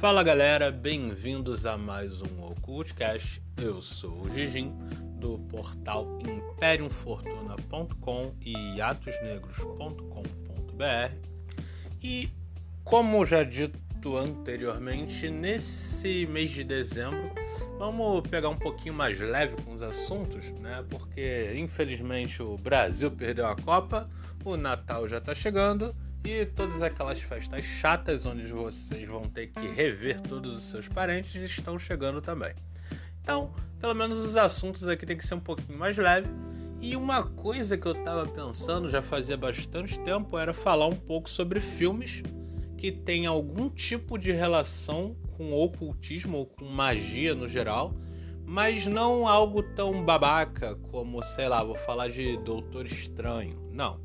Fala galera, bem-vindos a mais um Ocultcast. Eu sou o Gigim, do portal imperiumfortuna.com e atosnegros.com.br. E como já dito anteriormente, nesse mês de dezembro vamos pegar um pouquinho mais leve com os assuntos, né? Porque infelizmente o Brasil perdeu a Copa, o Natal já está chegando e todas aquelas festas chatas onde vocês vão ter que rever todos os seus parentes estão chegando também. Então, pelo menos os assuntos aqui tem que ser um pouquinho mais leve. E uma coisa que eu estava pensando já fazia bastante tempo era falar um pouco sobre filmes que têm algum tipo de relação com ocultismo ou com magia no geral, mas não algo tão babaca como, sei lá, vou falar de Doutor Estranho. Não.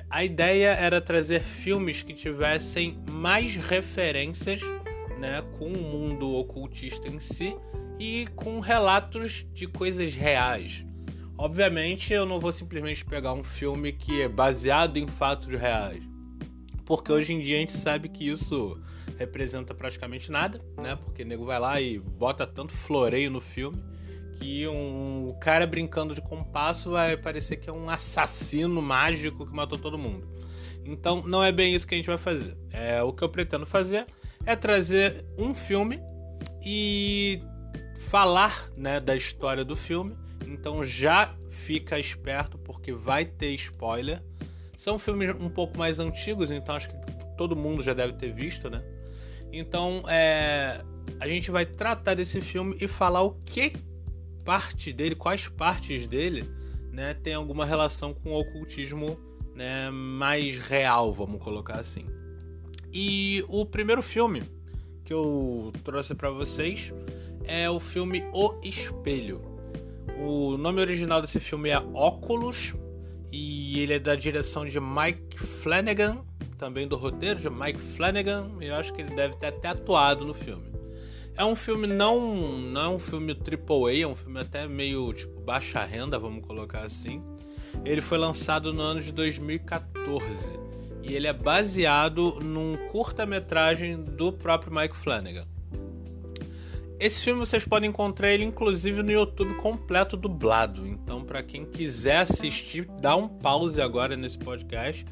A ideia era trazer filmes que tivessem mais referências, né, com o mundo ocultista em si e com relatos de coisas reais. Obviamente eu não vou simplesmente pegar um filme que é baseado em fatos reais, porque hoje em dia a gente sabe que isso representa praticamente nada, né? Porque o nego vai lá e bota tanto floreio no filme que um cara brincando de compasso vai parecer que é um assassino mágico que matou todo mundo. Então não é bem isso que a gente vai fazer. O que eu pretendo fazer é trazer um filme e falar, né, da história do filme. Então já fica esperto porque vai ter spoiler. São filmes um pouco mais antigos, então acho que todo mundo já deve ter visto, né? Então a gente vai tratar desse filme e falar o que parte dele, quais partes dele, né, tem alguma relação com o ocultismo, né, mais real, vamos colocar assim. E o primeiro filme que eu trouxe para vocês é o filme O Espelho. O nome original desse filme é Óculos e ele é da direção de Mike Flanagan, também do roteiro de Mike Flanagan, e eu acho que ele deve ter até atuado no filme. É um filme não é um filme AAA, é um filme até meio tipo baixa renda, vamos colocar assim. Ele foi lançado no ano de 2014 e ele é baseado num curta-metragem do próprio Mike Flanagan. Esse filme vocês podem encontrar ele inclusive no YouTube completo dublado. Então, para quem quiser assistir, dá um pause agora nesse podcast,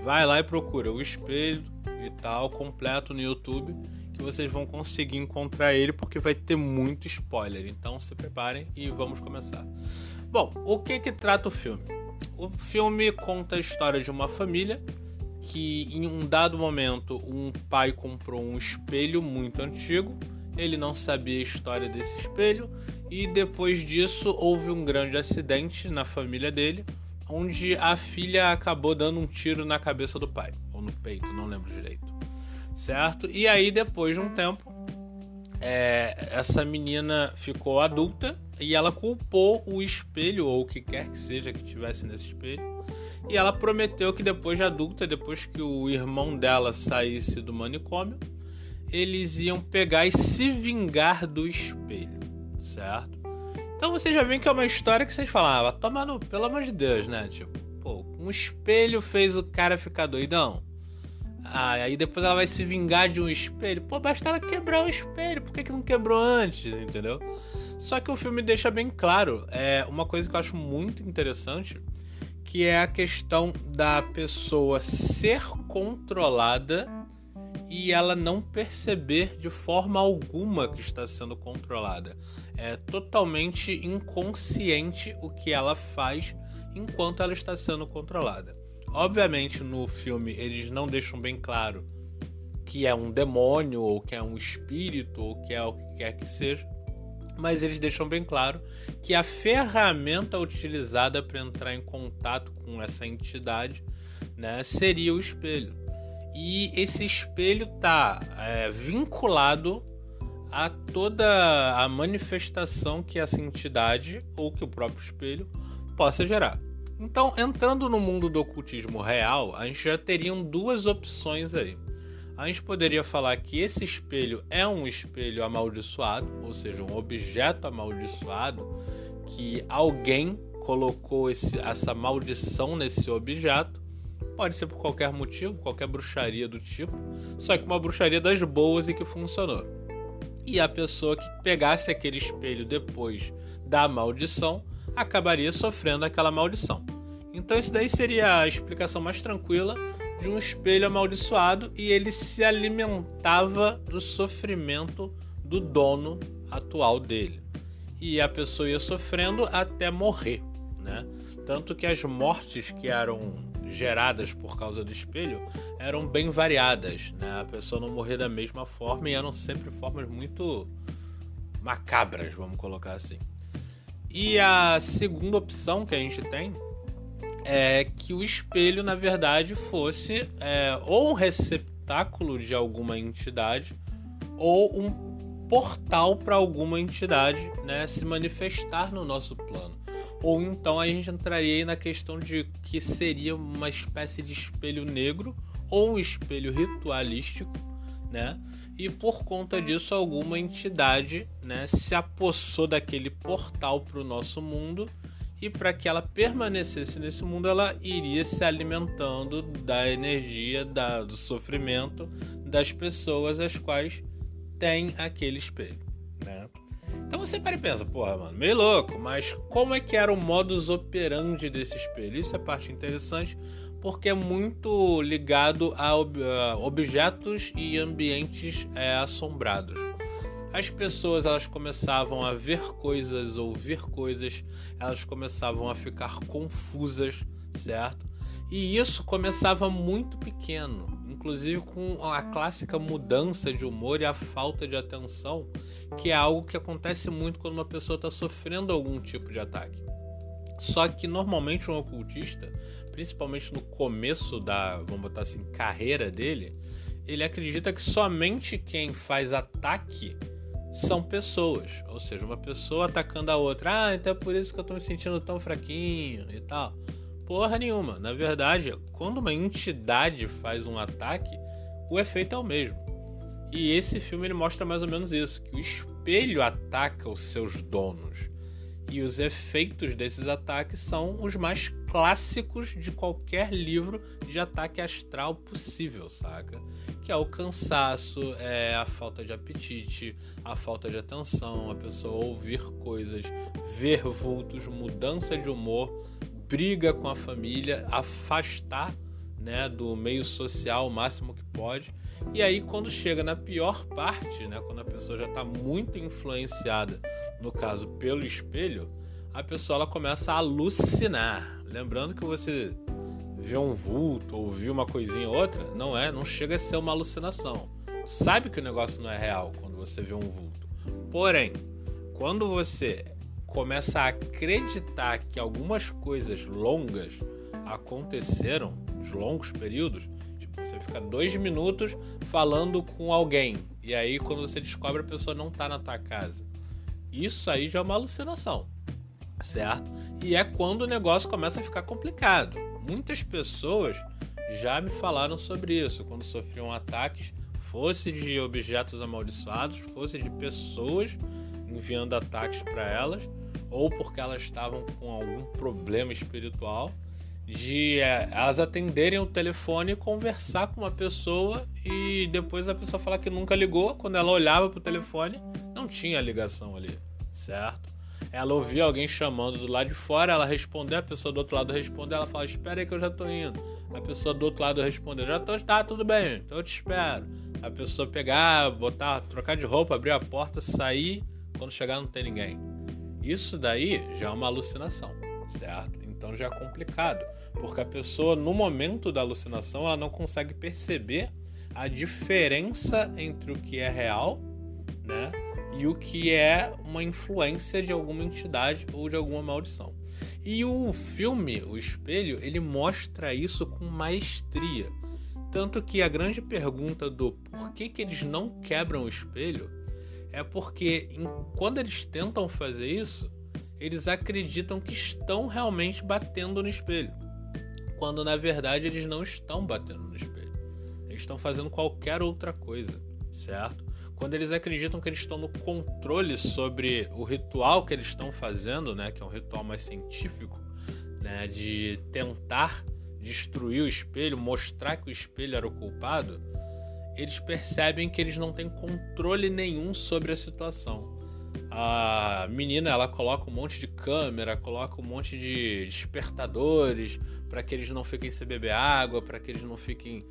vai lá e procura O Espelho e tal, completo no YouTube, que vocês vão conseguir encontrar ele, porque vai ter muito spoiler. Então se preparem e vamos começar. Bom, o que trata o filme? O filme conta a história de uma família que em um dado momento um pai comprou um espelho muito antigo. Ele não sabia a história desse espelho e depois disso houve um grande acidente na família dele, onde a filha acabou dando um tiro na cabeça do pai, ou no peito, não lembro direito. Certo? E aí depois de um tempo essa menina ficou adulta e ela culpou o espelho ou o que quer que seja que tivesse nesse espelho, e ela prometeu que depois de adulta, depois que o irmão dela saísse do manicômio, eles iam pegar e se vingar do espelho, certo? Então vocês já veem que é uma história que vocês falavam, toma pelo amor de Deus, né? Tipo, pô, um espelho fez o cara ficar doidão. Aí depois ela vai se vingar de um espelho. Pô, basta ela quebrar o espelho. Por que não quebrou antes? Entendeu? Só que o filme deixa bem claro. Uma coisa que eu acho muito interessante, que é a questão da pessoa ser controlada e ela não perceber de forma alguma que está sendo controlada. É totalmente inconsciente o que ela faz enquanto ela está sendo controlada. Obviamente no filme eles não deixam bem claro que é um demônio ou que é um espírito ou que é o que quer que seja, mas eles deixam bem claro que a ferramenta utilizada para entrar em contato com essa entidade, né, seria o espelho. E esse espelho está vinculado a toda a manifestação que essa entidade ou que o próprio espelho possa gerar. Então, entrando no mundo do ocultismo real, a gente já teria duas opções aí. A gente poderia falar que esse espelho é um espelho amaldiçoado, ou seja, um objeto amaldiçoado, que alguém colocou essa maldição nesse objeto, pode ser por qualquer motivo, qualquer bruxaria do tipo, só que uma bruxaria das boas e que funcionou. E a pessoa que pegasse aquele espelho depois da maldição acabaria sofrendo aquela maldição. Então isso daí seria a explicação mais tranquila de um espelho amaldiçoado, e ele se alimentava do sofrimento do dono atual dele. E a pessoa ia sofrendo até morrer, né? Tanto que as mortes que eram geradas por causa do espelho eram bem variadas, né? A pessoa não morria da mesma forma e eram sempre formas muito macabras, vamos colocar assim. E a segunda opção que a gente tem é que o espelho, na verdade, fosse ou um receptáculo de alguma entidade ou um portal para alguma entidade, né, se manifestar no nosso plano. Ou então a gente entraria aí na questão de que seria uma espécie de espelho negro ou um espelho ritualístico, né? E por conta disso alguma entidade, né, se apossou daquele portal para o nosso mundo, e para que ela permanecesse nesse mundo ela iria se alimentando da energia, do sofrimento das pessoas as quais tem aquele espelho, né? Então você para e pensa, porra, mano, meio louco, mas como é que era o modus operandi desse espelho? Isso é parte interessante, porque é muito ligado a objetos e ambientes assombrados. As pessoas, elas começavam a ver coisas, ouvir coisas, elas começavam a ficar confusas, certo? E isso começava muito pequeno, inclusive com a clássica mudança de humor e a falta de atenção, que é algo que acontece muito quando uma pessoa está sofrendo algum tipo de ataque. Só que normalmente um ocultista, principalmente no começo da, vamos botar assim, carreira dele, ele acredita que somente quem faz ataque são pessoas, ou seja, uma pessoa atacando a outra. Ah, então é por isso que eu tô me sentindo tão fraquinho e tal. Porra nenhuma. Na verdade, quando uma entidade faz um ataque, o efeito é o mesmo. E esse filme ele mostra mais ou menos isso, que o espelho ataca os seus donos. E os efeitos desses ataques são os mais clássicos de qualquer livro de ataque astral possível, saca? Que é o cansaço, a falta de apetite, a falta de atenção, a pessoa ouvir coisas, ver vultos, mudança de humor, briga com a família, afastar, né, do meio social o máximo que pode. E aí quando chega na pior parte, né, quando a pessoa já está muito influenciada, no caso pelo espelho, a pessoa ela começa a alucinar. Lembrando que você vê um vulto ou vê uma coisinha ou outra, não chega a ser uma alucinação. Tu sabe que o negócio não é real quando você vê um vulto. Porém, quando você começa a acreditar que algumas coisas longas aconteceram, os longos períodos, tipo, você fica 2 minutos falando com alguém, e aí quando você descobre a pessoa não tá na tua casa. Isso aí já é uma alucinação, certo? E é quando o negócio começa a ficar complicado. Muitas pessoas já me falaram sobre isso, quando sofriam ataques, fosse de objetos amaldiçoados, fosse de pessoas enviando ataques para elas, ou porque elas estavam com algum problema espiritual, de elas atenderem o telefone e conversar com uma pessoa e depois a pessoa falar que nunca ligou. Quando ela olhava pro telefone, não tinha ligação ali, certo? Ela ouvia alguém chamando do lado de fora, ela respondeu, a pessoa do outro lado respondeu, ela fala, espera aí que eu já tô indo. A pessoa do outro lado respondeu, tá, tudo bem, então eu te espero. A pessoa pegar, botar, trocar de roupa, abrir a porta, sair, quando chegar não tem ninguém. Isso daí já é uma alucinação, certo? Então já é complicado, porque a pessoa no momento da alucinação ela não consegue perceber a diferença entre o que é real, né, e o que é uma influência de alguma entidade ou de alguma maldição. E o filme, O Espelho, ele mostra isso com maestria. Tanto que a grande pergunta do por que eles não quebram o espelho é porque quando eles tentam fazer isso, eles acreditam que estão realmente batendo no espelho, quando na verdade eles não estão batendo no espelho. Eles estão fazendo qualquer outra coisa, certo? Quando eles acreditam que eles estão no controle sobre o ritual que eles estão fazendo, né, que é um ritual mais científico, né, de tentar destruir o espelho, mostrar que o espelho era o culpado, eles percebem que eles não têm controle nenhum sobre a situação. A menina, ela coloca um monte de câmera, coloca um monte de despertadores para que eles não fiquem sem beber água, para que eles não fiquem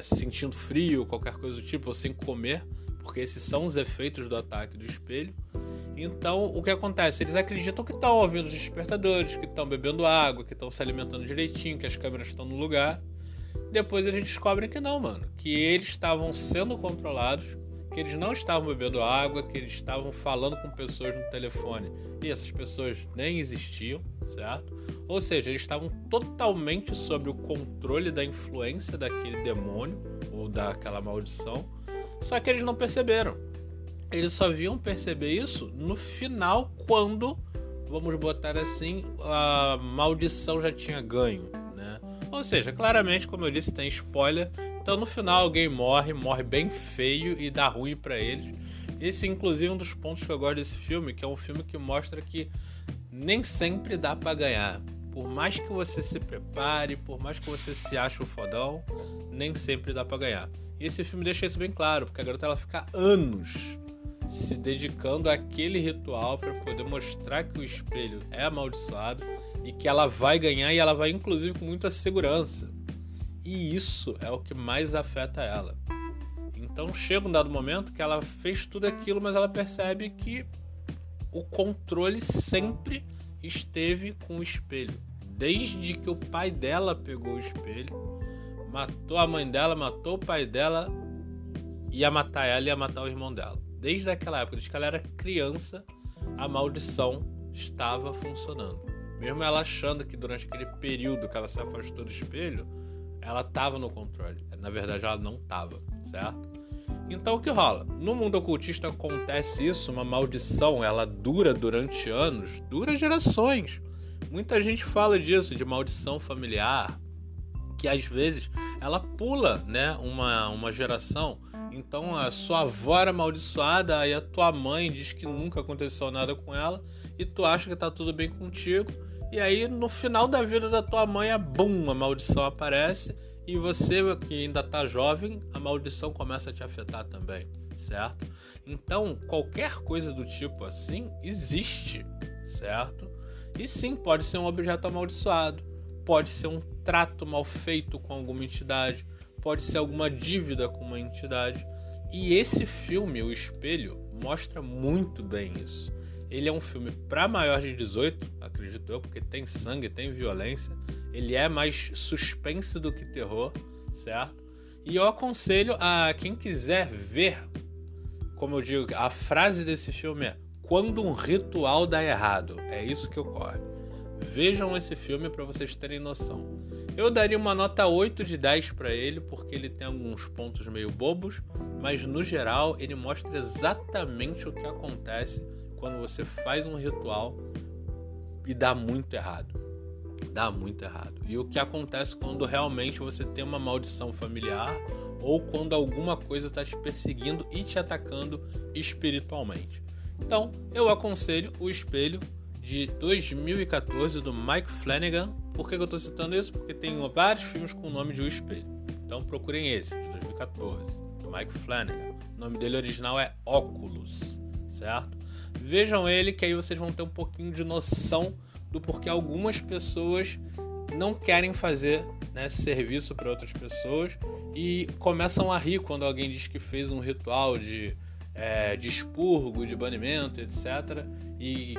sentindo frio, qualquer coisa do tipo, ou sem comer, porque esses são os efeitos do ataque do espelho. Então, o que acontece? Eles acreditam que estão ouvindo os despertadores, que estão bebendo água, que estão se alimentando direitinho, que as câmeras estão no lugar. Depois eles descobrem que não, mano. Que eles estavam sendo controlados, que eles não estavam bebendo água, que eles estavam falando com pessoas no telefone e essas pessoas nem existiam, certo? Ou seja, eles estavam totalmente sob o controle da influência daquele demônio ou daquela maldição, só que eles não perceberam. Eles só viam perceber isso no final, quando, vamos botar assim, a maldição já tinha ganho, né? Ou seja, claramente, como eu disse, tem spoiler. Então no final alguém morre bem feio e dá ruim pra eles. Esse inclusive é um dos pontos que eu gosto desse filme, que é um filme que mostra que nem sempre dá pra ganhar. Por mais que você se prepare, por mais que você se ache o fodão, nem sempre dá pra ganhar. E esse filme deixa isso bem claro, porque a garota ela fica anos se dedicando àquele ritual para poder mostrar que o espelho é amaldiçoado e que ela vai ganhar, e ela vai inclusive com muita segurança. E isso é o que mais afeta ela. Então chega um dado momento que ela fez tudo aquilo, mas ela percebe que o controle sempre esteve com o espelho. Desde que o pai dela pegou o espelho, matou a mãe dela, matou o pai dela, ia matar ela e ia matar o irmão dela. Desde aquela época, desde que ela era criança, a maldição estava funcionando. Mesmo ela achando que durante aquele período que ela se afastou do espelho, ela estava no controle. Na verdade, ela não estava, certo? Então, o que rola? No mundo ocultista acontece isso, uma maldição, ela dura durante anos, dura gerações. Muita gente fala disso, de maldição familiar, que às vezes ela pula, né, uma geração. Então a sua avó era amaldiçoada, aí a tua mãe diz que nunca aconteceu nada com ela e tu acha que tá tudo bem contigo, e aí no final da vida da tua mãe, a maldição aparece, e você que ainda tá jovem, a maldição começa a te afetar também, certo? Então qualquer coisa do tipo assim existe, certo? E sim, pode ser um objeto amaldiçoado, pode ser um trato mal feito com alguma entidade, pode ser alguma dívida com uma entidade. E esse filme, O Espelho, mostra muito bem isso. Ele é um filme para maior de 18, acredito eu, porque tem sangue, tem violência. Ele é mais suspense do que terror, certo? E eu aconselho a quem quiser ver, como eu digo, a frase desse filme é: quando um ritual dá errado. É isso que ocorre. Vejam esse filme para vocês terem noção. Eu daria uma nota 8 de 10 para ele, porque ele tem alguns pontos meio bobos, mas no geral ele mostra exatamente o que acontece quando você faz um ritual e dá muito errado. Dá muito errado. E o que acontece quando realmente você tem uma maldição familiar ou quando alguma coisa está te perseguindo e te atacando espiritualmente. Então, eu aconselho O Espelho, de 2014, do Mike Flanagan. Por que eu estou citando isso? Porque tem vários filmes com o nome de O Espelho. Então procurem esse, de 2014, do Mike Flanagan. O nome dele original é Oculus, certo? Vejam ele, que aí vocês vão ter um pouquinho de noção do porquê algumas pessoas não querem fazer, né, serviço para outras pessoas e começam a rir quando alguém diz que fez um ritual de expurgo, de banimento, etc. E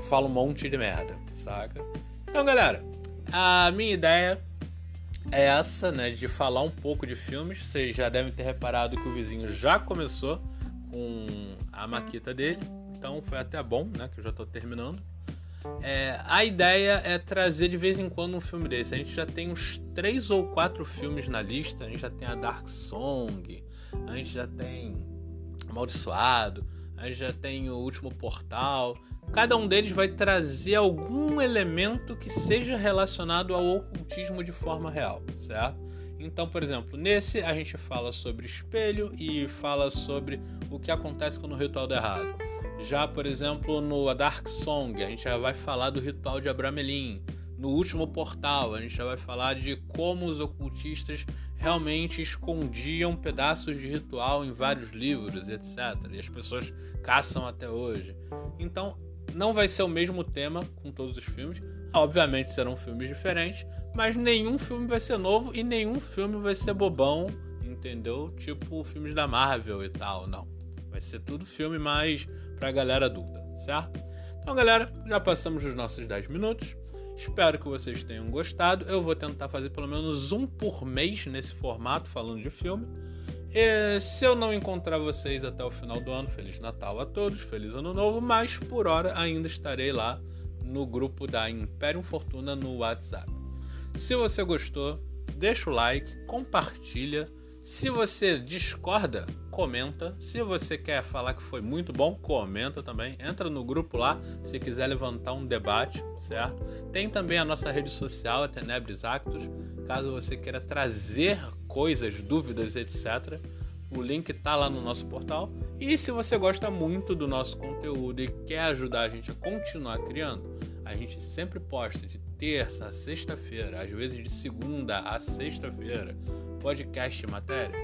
fala um monte de merda, saca? Então, galera, a minha ideia é essa, né, de falar um pouco de filmes. Vocês já devem ter reparado que o vizinho já começou com a maquita dele, então foi até bom, né, que eu já estou terminando. A ideia é trazer de vez em quando um filme desse. A gente já tem uns 3 ou 4 filmes na lista. A gente já tem a Dark Song, a gente já tem Amaldiçoado, a gente já tem o Último Portal. Cada um deles vai trazer algum elemento que seja relacionado ao ocultismo de forma real, certo? Então, por exemplo, nesse a gente fala sobre espelho e fala sobre o que acontece quando o ritual dá errado. Já, por exemplo, no A Dark Song, a gente já vai falar do ritual de Abramelin. No último portal, a gente já vai falar de como os ocultistas realmente escondiam pedaços de ritual em vários livros, etc. E as pessoas caçam até hoje. Então, não vai ser o mesmo tema com todos os filmes. Obviamente serão filmes diferentes, mas nenhum filme vai ser novo e nenhum filme vai ser bobão, entendeu? Tipo filmes da Marvel e tal, não. Vai ser tudo filme mais pra galera adulta, certo? Então, galera, já passamos os nossos 10 minutos. Espero que vocês tenham gostado. Eu vou tentar fazer pelo menos um por mês nesse formato, falando de filme. E se eu não encontrar vocês até o final do ano, Feliz Natal a todos, Feliz Ano Novo, mas por hora ainda estarei lá no grupo da Imperium Fortuna no WhatsApp. Se você gostou, deixa o like, compartilha. Se você discorda, comenta. Se você quer falar que foi muito bom, comenta também. Entra no grupo lá se quiser levantar um debate, certo? Tem também a nossa rede social, a Tenebris Actus, caso você queira trazer coisas, dúvidas, etc. O link tá lá no nosso portal. E se você gosta muito do nosso conteúdo e quer ajudar a gente a continuar criando, a gente sempre posta de terça a sexta-feira, às vezes de segunda a sexta-feira, podcast e matéria.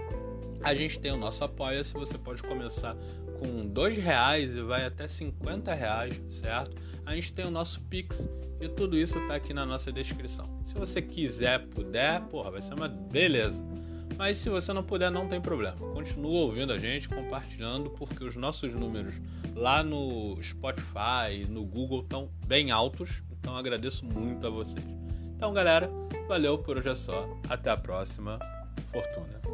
A gente tem o nosso Apoia-se, você pode começar com R$2 e vai até R$50, certo? A gente tem o nosso Pix e tudo isso tá aqui na nossa descrição. Se você quiser, puder, vai ser uma beleza. Mas se você não puder, não tem problema. Continua ouvindo a gente, compartilhando, porque os nossos números lá no Spotify, no Google estão bem altos. Então agradeço muito a vocês. Então, galera, valeu por hoje é só. Até a próxima. Fortuna.